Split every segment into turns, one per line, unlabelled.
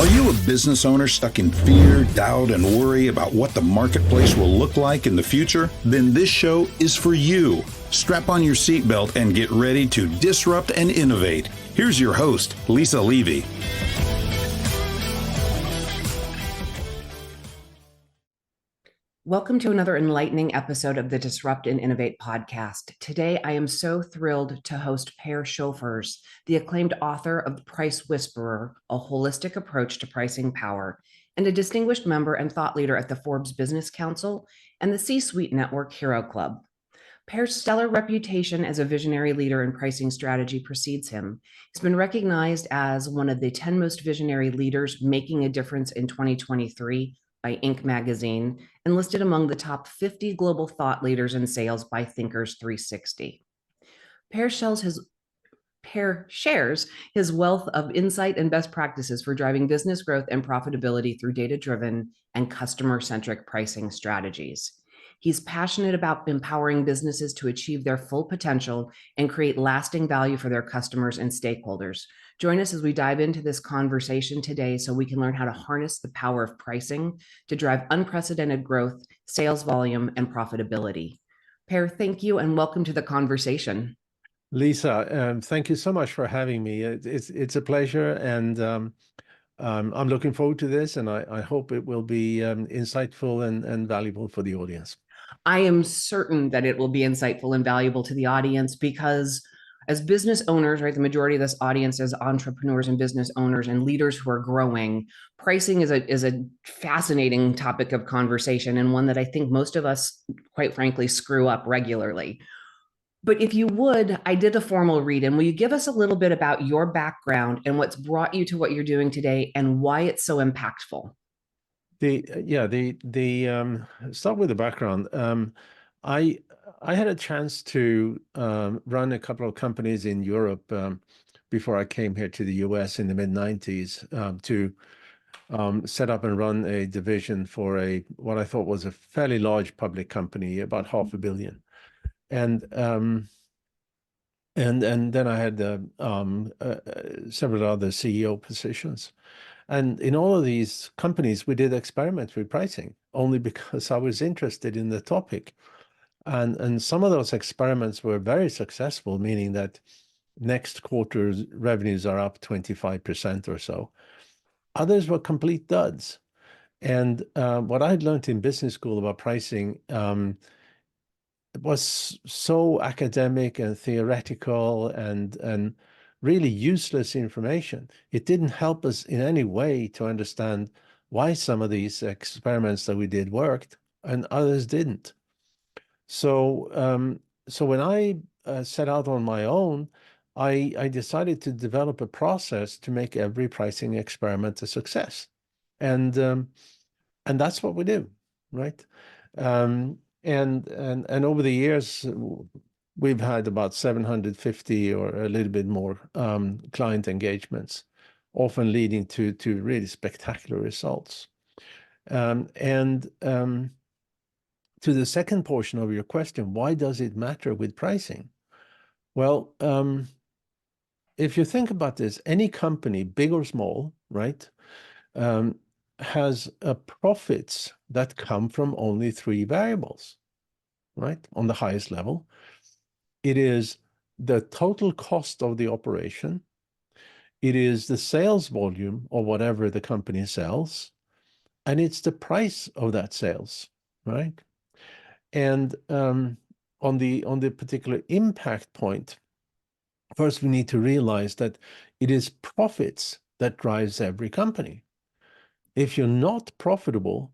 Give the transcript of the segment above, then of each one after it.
Are you a business owner stuck in fear, doubt, and worry about what the marketplace will look like in the future? Then this show is for you. Strap on your seatbelt and get ready to disrupt and innovate. Here's your host, Lisa Levy.
Welcome to another enlightening episode of the Disrupt and Innovate podcast. Today, I am so thrilled to host Per Sjofors, the acclaimed author of The Price Whisperer, a holistic approach to pricing power, and a distinguished member and thought leader at the Forbes Business Council and the C-Suite Network Hero Club. Per's stellar reputation as a visionary leader in pricing strategy precedes him. He's been recognized as one of the 10 most visionary leaders making a difference in 2023 by Inc. magazine, and listed among the top 50 global thought leaders in sales by Thinkers 360. Per shares his wealth of insight and best practices for driving business growth and profitability through data-driven and customer-centric pricing strategies. He's passionate about empowering businesses to achieve their full potential and create lasting value for their customers and stakeholders. Join us as we dive into this conversation today so we can learn how to harness the power of pricing to drive unprecedented growth, sales volume, and profitability. Per, thank you and welcome to the conversation.
Lisa, thank you so much for having me. It's a pleasure, and I'm looking forward to this, and I hope it will be insightful and valuable for the audience.
I am certain that it will be insightful and valuable to the audience because as business owners, right, the majority of this audience is entrepreneurs and business owners and leaders who are growing. Pricing is a fascinating topic of conversation and one that I think most of us, quite frankly, screw up regularly. But if you would, I did a formal read, and will you give us a little bit about your background and what's brought you to what you're doing today and why it's so impactful?
Start with the background. I had a chance to run a couple of companies in Europe before I came here to the US in the mid-90s to set up and run a division for what I thought was a fairly large public company, about $500 million. And then I had several other CEO positions. And in all of these companies, we did experiments with pricing only because I was interested in the topic. And some of those experiments were very successful, meaning that next quarter's revenues are up 25% or so. Others were complete duds. And what I had learned in business school about pricing was so academic and theoretical and really useless information. It didn't help us in any way to understand why some of these experiments that we did worked and others didn't. So when I set out on my own, I decided to develop a process to make every pricing experiment a success. And that's what we do, right? And over the years, we've had about 750 or a little bit more client engagements, often leading to really spectacular results. To the second portion of your question, why does it matter with pricing? Well, if you think about this, any company, big or small, right, has profits that come from only three variables, right, on the highest level. It is the total cost of the operation. It is the sales volume or whatever the company sells. And it's the price of that sales, right? And on the particular impact point, first we need to realize that it is profits that drives every company. If you're not profitable,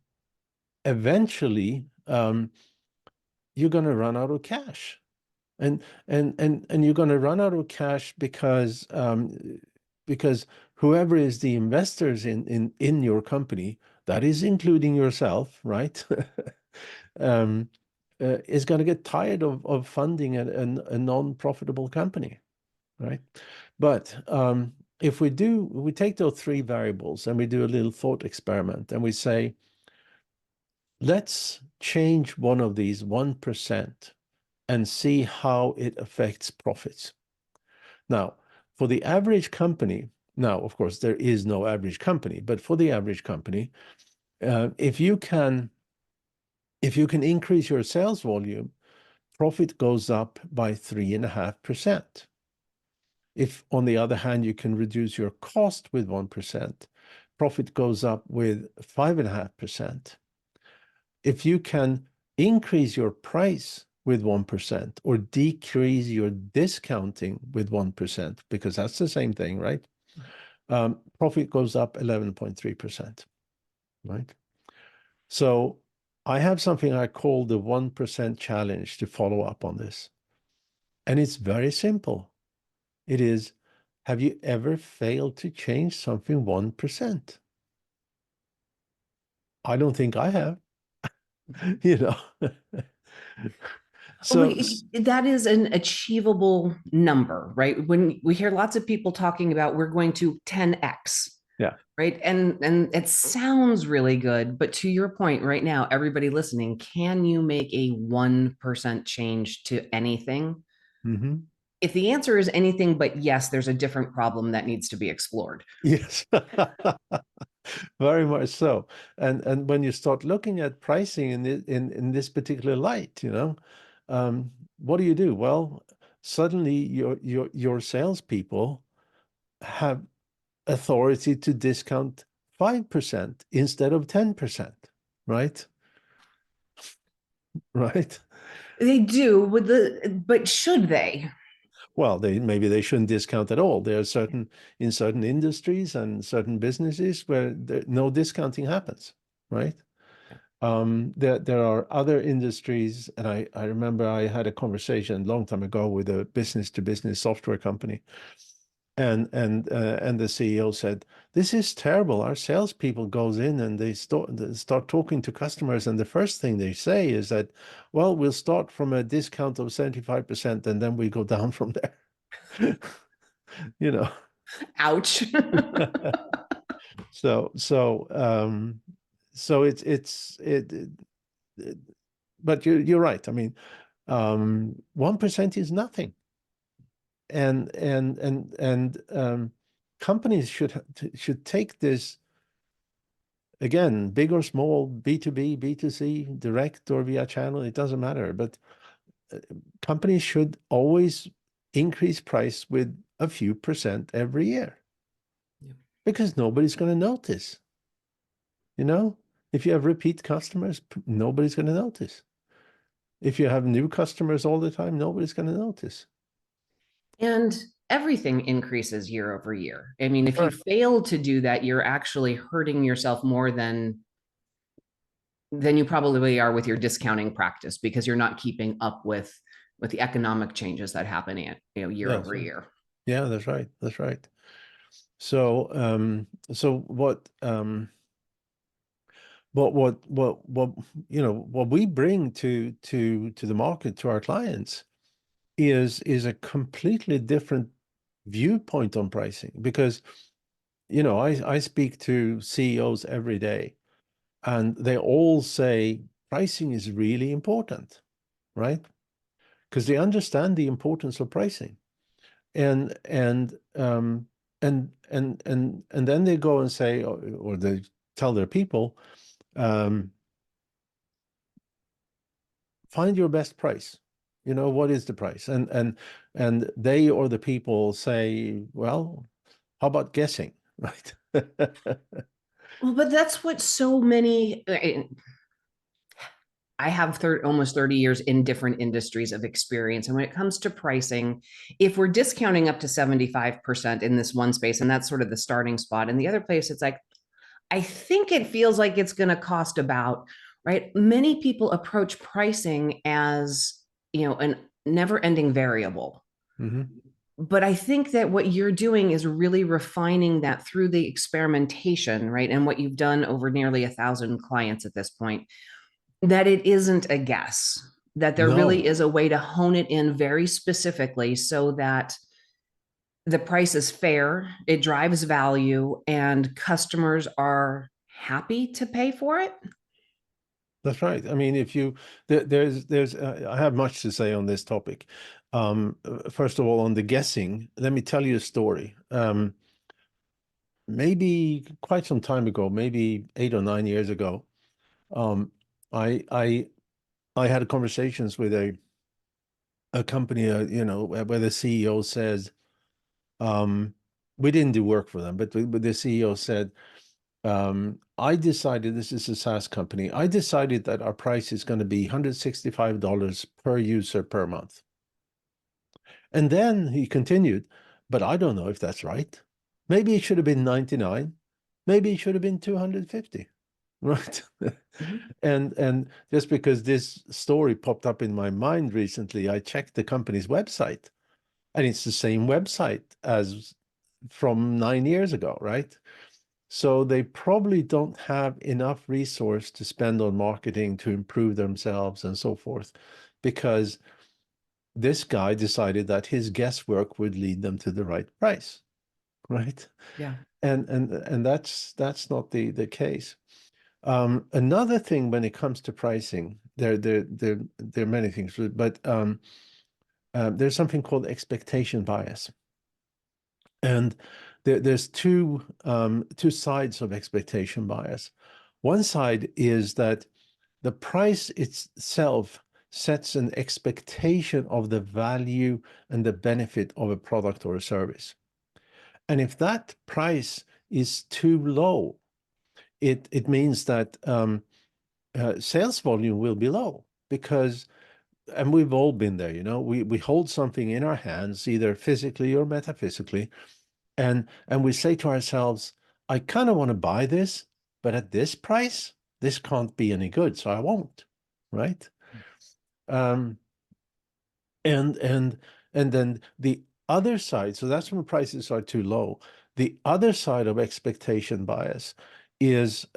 eventually you're going to run out of cash. And you're going to run out of cash because whoever is the investors in your company, that is including yourself, right? Is going to get tired of funding a non-profitable company, right? But if we take those three variables and we do a little thought experiment and we say, let's change one of these 1% and see how it affects profits. Now, for the average company, Now, of course, there is no average company, but for the average company, if you can increase your sales volume, profit goes up by 3.5%. If, on the other hand, you can reduce your cost with 1%, profit goes up with 5.5%. If you can increase your price with 1% or decrease your discounting with 1%, because that's the same thing, right? Profit goes up 11.3%, right? So I have something I call the 1% challenge to follow up on this. And it's very simple. It is, have you ever failed to change something 1%? I don't think I have, you know. So
That is an achievable number, right? When we hear lots of people talking about we're going to 10x,
yeah,
right? And it sounds really good, but to your point right now, everybody listening, can you make a 1% change to anything?
mm-hmm.
If the answer is anything but yes, there's a different problem that needs to be explored.
Yes, very much so. And when you start looking at pricing in this particular light, you know, what do? Well, suddenly your salespeople have authority to discount 5% instead of 10%, right? Right.
They do with but should they?
Well, maybe they shouldn't discount at all. There are in certain industries and certain businesses where no discounting happens, right? There are other industries, and I remember I had a conversation a long time ago with a business-to-business software company, and the CEO said, "This is terrible. Our salespeople goes in and they start talking to customers, and the first thing they say is that, well, we'll start from a discount of 75%, and then we go down from there." You know.
Ouch.
So but you're right. I mean, 1% is nothing. And companies should take this, again, big or small, B2B, B2C, direct or via channel, it doesn't matter. But companies should always increase price with a few percent every year. Yeah. Because nobody's going to notice. You know, if you have repeat customers, nobody's going to notice. If you have new customers all the time, nobody's going to notice.
And everything increases year over year. I mean, if you fail to do that, you're actually hurting yourself more than you probably are with your discounting practice, because you're not keeping up with the economic changes that happen year over year.
Yeah, that's right. That's right. So what we bring to the market, to our clients, is a completely different viewpoint on pricing. Because I speak to CEOs every day, and they all say pricing is really important, right? Because they understand the importance of pricing, and then they go and say, or they tell their people, find your best price. What is the price? And they, or the people, say, well, how about guessing, right?
Well, but that's what so many. I have almost 30 years in different industries of experience. And when it comes to pricing, if we're discounting up to 75% in this one space, and that's sort of the starting spot, and the other place, it's like, I think it feels like it's going to cost about, right? Many people approach pricing as, a never ending variable. Mm-hmm. But I think that what you're doing is really refining that through the experimentation, right? And what you've done over nearly 1,000 clients at this point, that it isn't a guess, that there really is a way to hone it in very specifically so that the price is fair, it drives value, and customers are happy to pay for it.
That's right. I mean, I have much to say on this topic. First of all, on the guessing, let me tell you a story. maybe quite some time ago, maybe 8 or 9 years ago, um, I I I had conversations with a company, where the CEO says, we didn't do work for them, but the CEO said, I decided, this is a SaaS company, I decided that our price is going to be $165 per user per month. And then he continued, but I don't know if that's right. Maybe it should have been 99. Maybe it should have been 250. Right.
Mhm.
And just because this story popped up in my mind recently, I checked the company's website, and it's the same website as from 9 years ago, right? So they probably don't have enough resource to spend on marketing to improve themselves and so forth, because this guy decided that his guesswork would lead them to the right price, right?
Yeah.
And that's not the case. Another thing when it comes to pricing, there are many things, but there's something called expectation bias, and there's two sides of expectation bias. One side is that the price itself sets an expectation of the value and the benefit of a product or a service. And if that price is too low, it means that sales volume will be low, because, and we've all been there, we hold something in our hands, either physically or metaphysically, and we say to ourselves, I kind of want to buy this, but at this price, this can't be any good, so I won't, right? Um, and then the other side, so that's when prices are too low. The other side of expectation bias is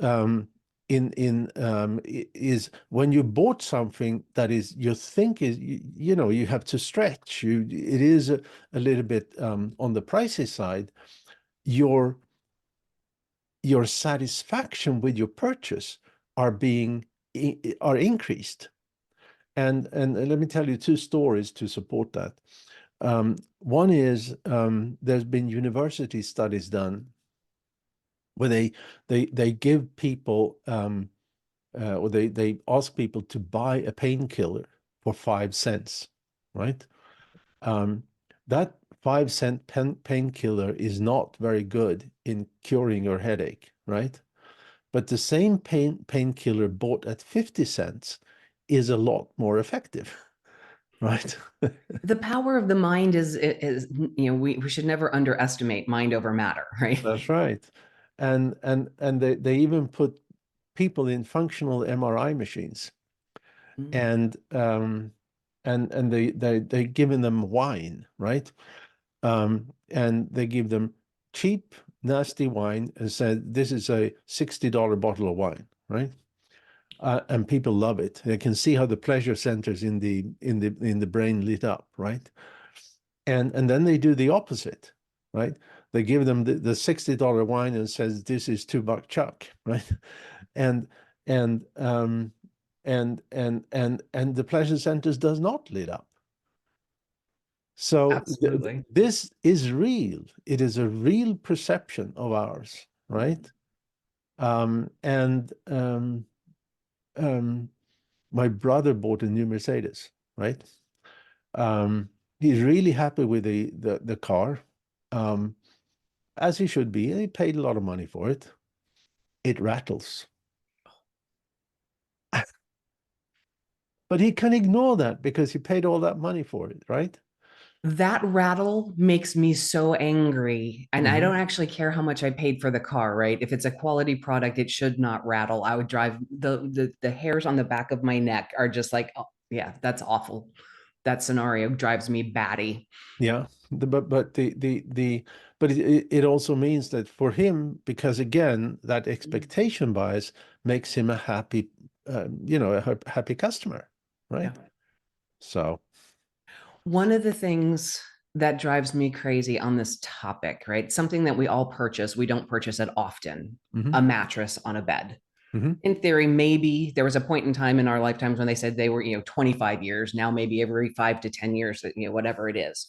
is when you bought something that is, you think is, you have to stretch, it is a little bit on the pricey side. Your satisfaction with your purchase are being are increased. And let me tell you two stories to support that. One is, there's been university studies done where they give people, or they ask people to buy a painkiller for 5 cents, right? Um, that 5 cent painkiller is not very good in curing your headache, right? But the same painkiller bought at 50 cents is a lot more effective, right?
The power of the mind is we should never underestimate mind over matter, right?
That's right. And they even put people in functional MRI machines,
Mm.
and they given them wine, right? And they give them cheap, nasty wine and said, this is a $60 bottle of wine, right? And people love it. They can see how the pleasure centers in the brain lit up, right? And then they do the opposite, right? They give them the $60 wine and says, this is $2 chuck, right? And and and the pleasure centers does not lit up. So
Absolutely.
this is real. It is a real perception of ours, right? And my brother bought a new Mercedes, right? Um, he's really happy with the car, um, as he should be. He paid a lot of money for it. It rattles, but he can ignore that because he paid all that money for it, right?
That rattle makes me so angry. And I don't
Mhm.
actually care how much I paid for the car, right? If it's a quality product, it should not rattle. I would drive the hairs on the back of my neck are just like, oh, yeah, that's awful. That scenario drives me batty.
Yeah, but it also means that for him, because again, that expectation bias makes him a happy, a happy customer,
Yeah.
right? So,
One of the things that drives me crazy on this topic, right? Something that we all purchase, we don't purchase it often,
mhm,
a mattress on a bed.
mhm,
In theory, maybe there was a point in time in our lifetimes when they said they were, 25 years. Now, maybe every 5 to 10 years, whatever it is.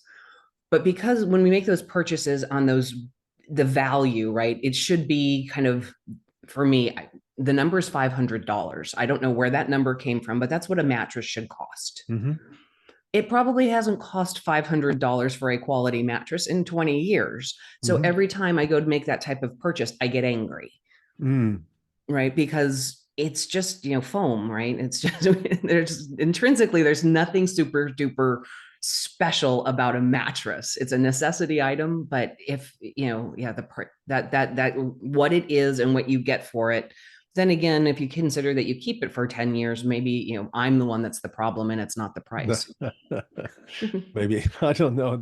But because when we make those purchases on those the value, right? It should be kind of, for me, the number is $500. I don't know where that number came from, but that's what a mattress should cost.
Mm-hmm.
It probably hasn't cost $500 for a quality mattress in 20 years. So
Mm-hmm.
every time I go to make that type of purchase, I get angry, right? Because it's just, foam, right? It's just, there's intrinsically, there's nothing super duper special about a mattress. It's a necessity item, but if, the part that what it is and what you get for it, then again, if you consider that you keep it for 10 years, maybe, I'm the one that's the problem and it's not the price.
Maybe I don't know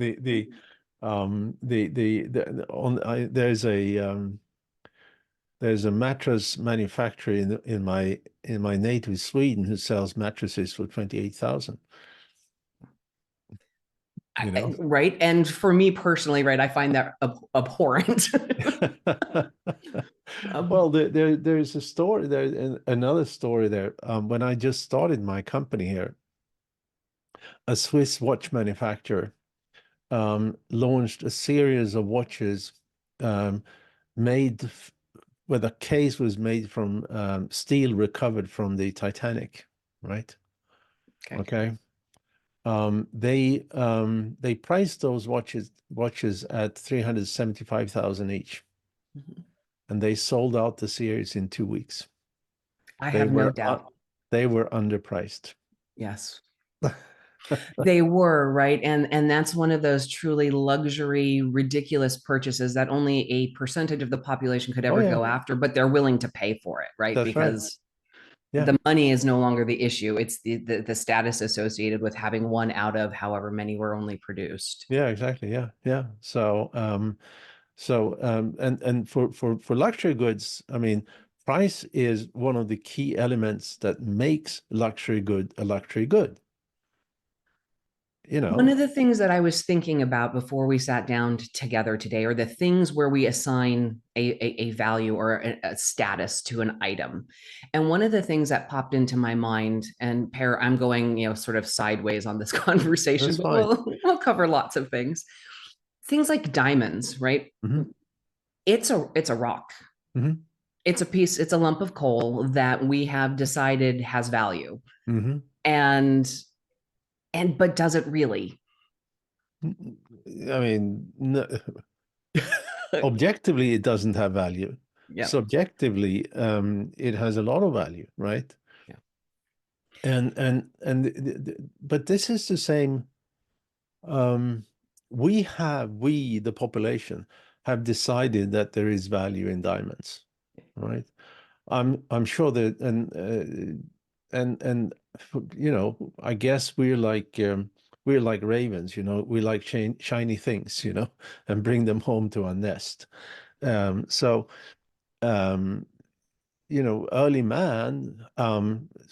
there's a mattress manufacturer in my native Sweden who sells mattresses for 28,000.
Right. And for me personally, right, I find that abhorrent.
Well, there's a story there, another story there. When I just started my company here, a Swiss watch manufacturer launched a series of watches made where the case was made from steel recovered from the Titanic, right? Okay. They priced those watches at 375,000 each, and they sold out the series in 2 weeks.
I have no doubt.
They were underpriced.
Yes. They were, right. And that's one of those truly luxury, ridiculous purchases that only a percentage of the population could ever go after, but they're willing to pay for it, right?
That's
because
right.
the money is no longer the issue. It's the status associated with having one out of however many were only produced.
Yeah, exactly. Yeah. Yeah. So, and for luxury goods, I mean, price is one of the key elements that makes luxury good a luxury good.
One of the things that I was thinking about before we sat down together today are the things where we assign a value or a status to an item. And one of the things that popped into my mind, and Per, I'm going, sort of sideways on this conversation, but we'll cover lots of things. Things like diamonds, right?
Mm-hmm.
It's a rock.
Mm-hmm.
It's a piece, it's a lump of coal that we have decided has value.
Mm-hmm.
But does it really?
I mean, no, objectively, it doesn't have value.
Yeah.
Subjectively, it has a lot of value, right?
Yeah.
But this is the same. We, the population, have decided that there is value in diamonds, right? I'm sure that, and I guess we're like ravens, we like shiny things, and bring them home to our nest. Early man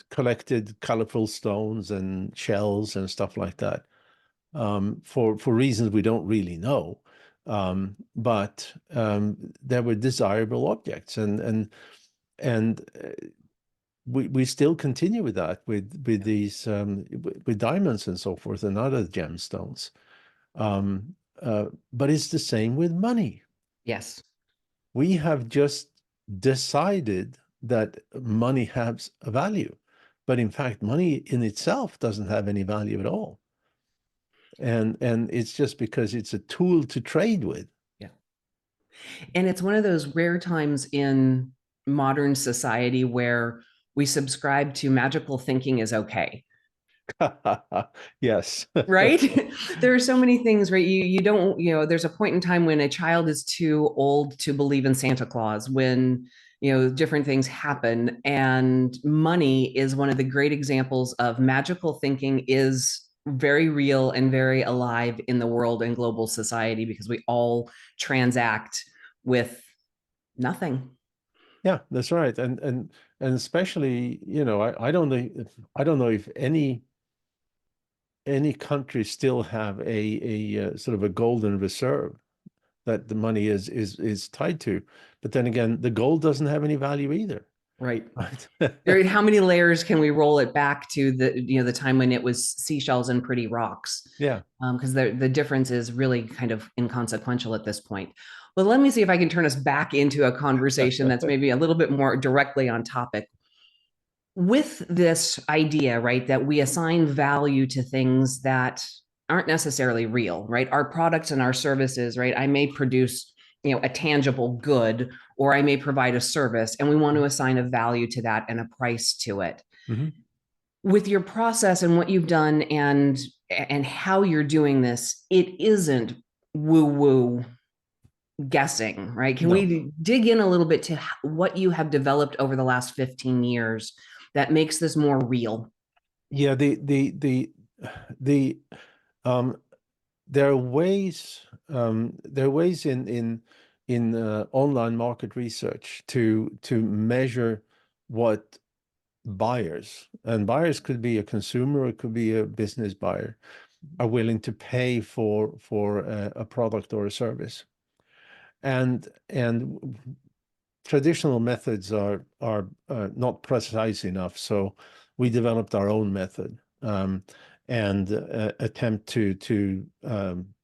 collected colorful stones and shells and stuff like that for reasons we don't really know. But there were desirable objects, and we still continue with that with these with diamonds and so forth and other gemstones. But it's the same with money.
Yes.
We have just decided that money has a value, but in fact, money in itself doesn't have any value at all. And it's just because it's a tool to trade with.
Yeah. And it's one of those rare times in modern society where we subscribe to magical thinking is okay.
Yes.
Right? There are so many things, right? You don't, there's a point in time when a child is too old to believe in Santa Claus, when, different things happen. And money is one of the great examples of magical thinking is very real and very alive in the world and global society, because we all transact with nothing.
Yeah, that's right. And especially, I don't know if any country still have a sort of a golden reserve that the money is tied to. But then again, the gold doesn't have any value either.
Right. How many layers can we roll it back to the time when it was seashells and pretty rocks?
Yeah.
Because the difference is really kind of inconsequential at this point. Well, let me see if I can turn us back into a conversation that's maybe a little bit more directly on topic. With this idea, right, that we assign value to things that aren't necessarily real, right? Our products and our services, right? I may produce, a tangible good, or I may provide a service, and we want to assign a value to that and a price to it.
Mm-hmm.
With your process and what you've done and how you're doing this, it isn't woo woo guessing, right? Can
No.
we dig in a little bit to what you have developed over the last 15 years that makes this more real?
Yeah, the there are ways in online market research to measure what buyers, and buyers could be a consumer, it could be a business buyer, are willing to pay for a product or a service. And traditional methods are not precise enough, so we developed our own method, and attempt to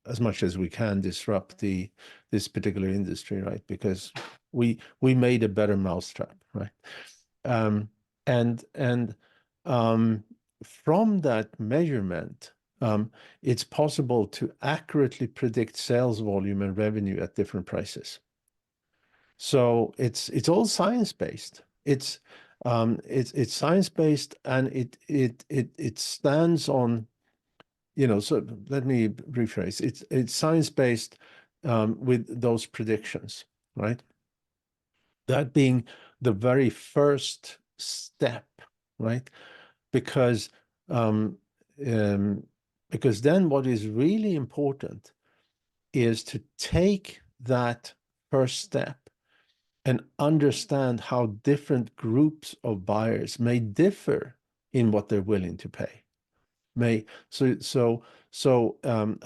as much as we can disrupt this particular industry, right? Because we made a better mousetrap, right? And from that measurement, it's possible to accurately predict sales volume and revenue at different prices. So it's all science-based. It's science-based, and it stands on, so let me rephrase. It's science-based with those predictions, right? That being the very first step, right? Because um, because then what is really important is to take that first step and understand how different groups of buyers may differ in what they're willing to pay. A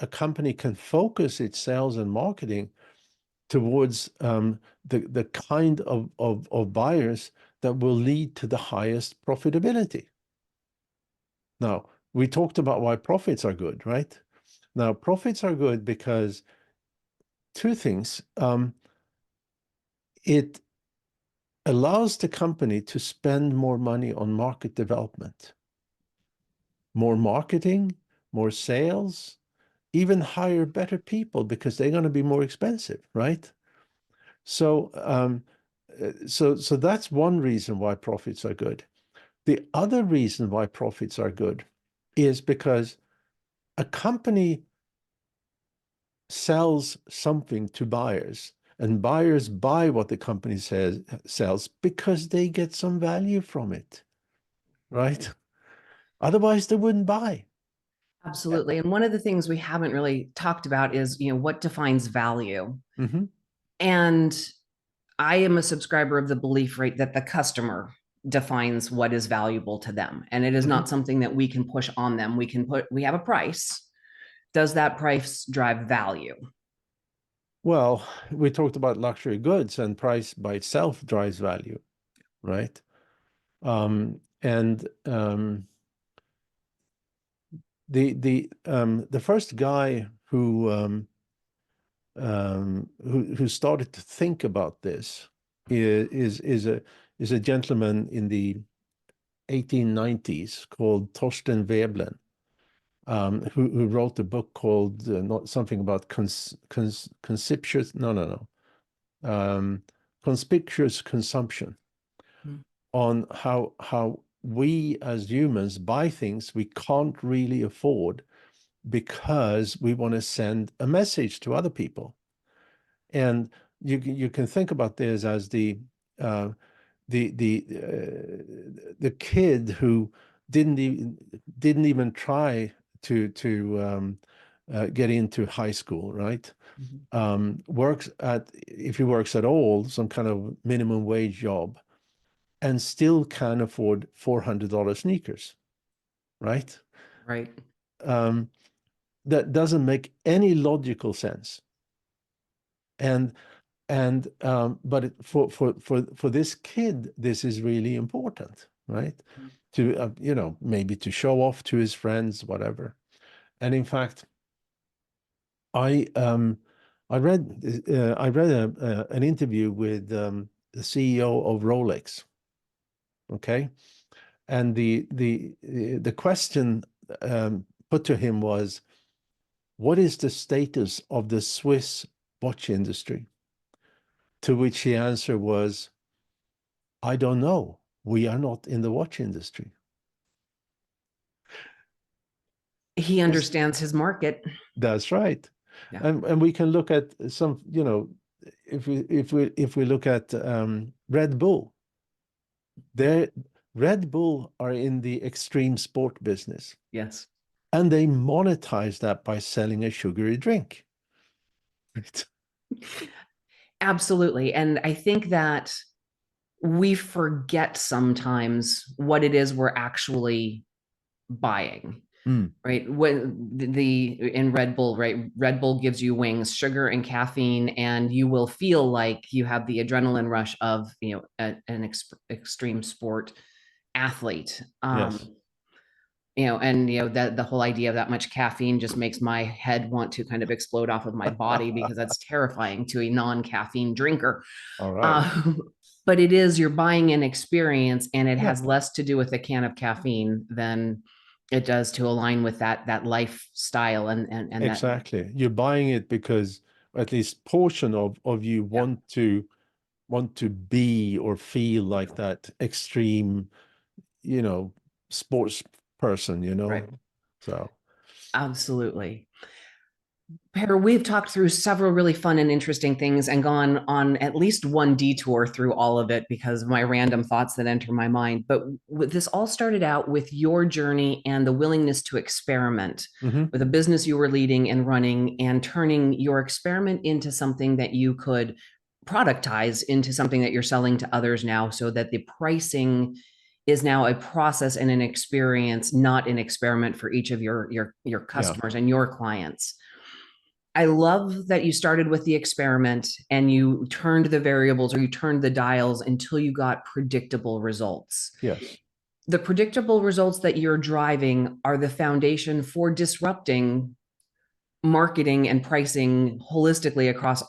company can focus its sales and marketing towards the kind of buyers that will lead to the highest profitability. Now, we talked about why profits are good, right? Now, profits are good because two things. It allows the company to spend more money on market development, more marketing, more sales, even hire better people because they're going to be more expensive, right? So, so that's one reason why profits are good. The other reason why profits are good is because a company sells something to buyers, and buyers buy what the company sells because they get some value from it, right? Otherwise, they wouldn't buy.
Absolutely. And one of the things we haven't really talked about is, what defines value.
Mm-hmm.
And I am a subscriber of the belief, right, that the customer defines what is valuable to them. And it is
Mm-hmm.
not something that we can push on them. We have a price. Does that price drive value?
Well, we talked about luxury goods, and price by itself drives value, right? And the first guy who started to think about this is a gentleman in the 1890s called Torsten Veblen, who wrote a book called not something about conspicuous conspicuous consumption, on how we as humans buy things we can't really afford because we want to send a message to other people. And you can think about this as the kid who didn't even try to get into high school, right? Works at, if he works at all, some kind of minimum wage job, and still can afford $400 sneakers, right?
Right.
That doesn't make any logical sense. And but for this kid, this is really important, right? To maybe to show off to his friends, whatever. And in fact, I I read an interview with the CEO of Rolex. Okay, and the question put to him was, "What is the status of the Swiss watch industry?" To which the answer was, "I don't know. We are not in the watch industry."
He understands his market.
That's right.
Yeah.
And we can look at some, if we look at Red Bull, they Red Bull are in the extreme sport business,
Yes.
and they monetize that by selling a sugary drink. Right.
Absolutely. And I think that we forget sometimes what it is we're actually buying.
Mm,
Right, when in Red Bull, right, Red Bull gives you wings, sugar and caffeine, and you will feel like you have the adrenaline rush of an extreme sport athlete.
yes.
And that the whole idea of that much caffeine just makes my head want to kind of explode off of my body, because that's terrifying to a non-caffeine drinker.
All right.
uh, but it is, you're buying an experience, and it
Yeah,
has less to do with a can of caffeine than it does to align with that lifestyle and that.
exactly. You're buying it because at least portion of you
Yeah,
want to be or feel like that extreme, you know, sports person,
right.
So
Absolutely. Per, we've talked through several really fun and interesting things and gone on at least one detour through all of it because of my random thoughts that enter my mind. But this all started out with your journey and the willingness to experiment
mhm.
with a business you were leading and running, and turning your experiment into something that you could productize into something that you're selling to others now, so that the pricing is now a process and an experience, not an experiment for each of your
Yeah,
customers and your clients. I love that you started with the experiment and you turned the variables, or you turned the dials until you got predictable results.
yes,
The predictable results that you're driving are the foundation for disrupting marketing and pricing holistically across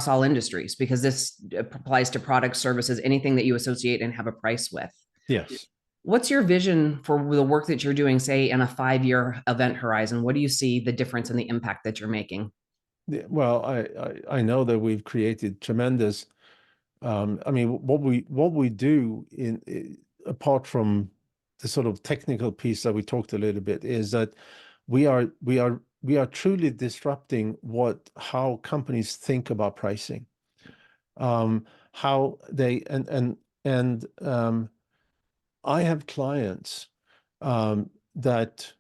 all industries, because this applies to products, services, anything that you associate and have a price with.
yes.
What's your vision for the work that you're doing, say, in a 5-year event horizon? What do you see the difference and the impact that you're making?
Well, I know that we've created tremendous. I mean, what we do apart from the sort of technical piece that we talked a little bit, is that we are truly disrupting how companies think about pricing, how they and I have clients that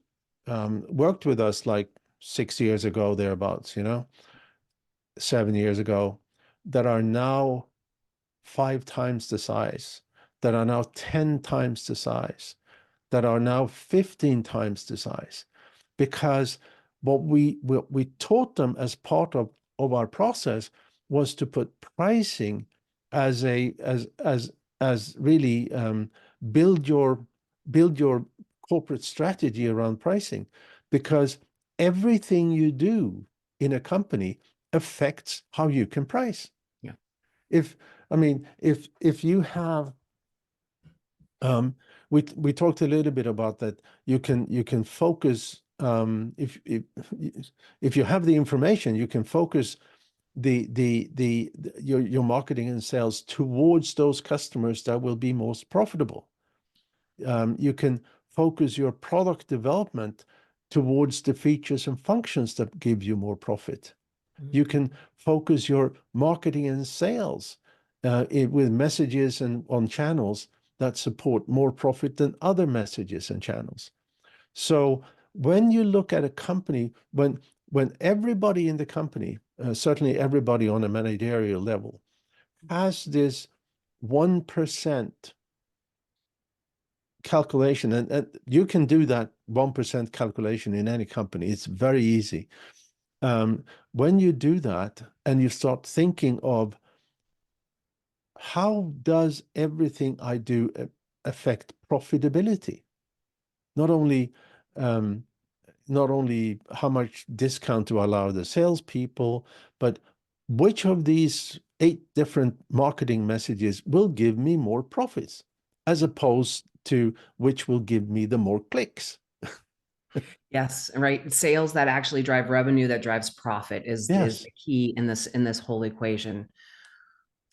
worked with us like 6 years ago, thereabouts, 7 years ago, that are now 5 times the size, that are now 10 times the size, that are now 15 times the size, because what we taught them as part of our process was to put pricing as a as really build your build your corporate strategy around pricing, because everything you do in a company affects how you can price.
Yeah.
If I mean, if you have we talked a little bit about that. You can focus, if you have the information, you can focus your marketing and sales towards those customers that will be most profitable. You can focus your product development towards the features and functions that give you more profit. You can focus your marketing and sales with messages and on channels that support more profit than other messages and channels. So when you look at a company, when everybody in the company, certainly everybody on a managerial level, has this 1% calculation, and you can do that 1% calculation in any company. It's very easy. When you do that and you start thinking of how does everything I do affect profitability, not only not only how much discount to allow the salespeople, but which of these 8 different marketing messages will give me more profits, as opposed to which will give me the more clicks.
Yes, right. Sales that actually drive revenue, that drives profit is
Yes.
the key in this whole equation.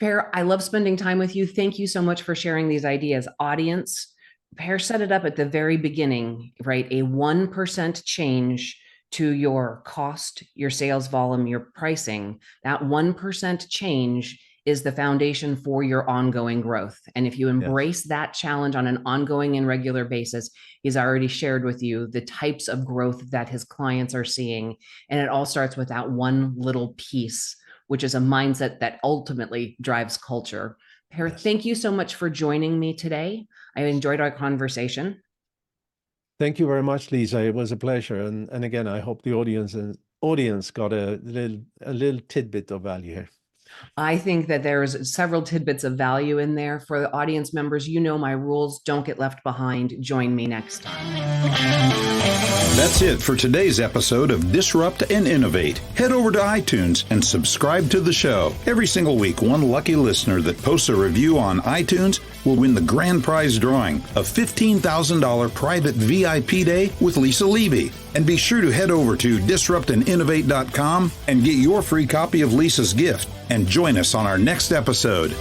Per, I love spending time with you. Thank you so much for sharing these ideas. Audience, Per set it up at the very beginning, right? A 1% change to your cost, your sales volume, your pricing. That 1% change is the foundation for your ongoing growth. And if you embrace that challenge on an ongoing and regular basis, he's already shared with you the types of growth that his clients are seeing. And it all starts with that one little piece, which is a mindset that ultimately drives culture. Per, thank you so much for joining me today. I enjoyed our conversation.
Thank you very much, Lisa. It was a pleasure. And again, I hope the audience got a little tidbit of value here.
I think that there's several tidbits of value in there. For the audience members, you know my rules. Don't get left behind. Join me next time.
That's it for today's episode of Disrupt and Innovate. Head over to iTunes and subscribe to the show. Every single week, one lucky listener that posts a review on iTunes will win the grand prize drawing, a $15,000 private VIP day with Lisa Levy. And be sure to head over to disruptandinnovate.com and get your free copy of Lisa's gift. And join us on our next episode.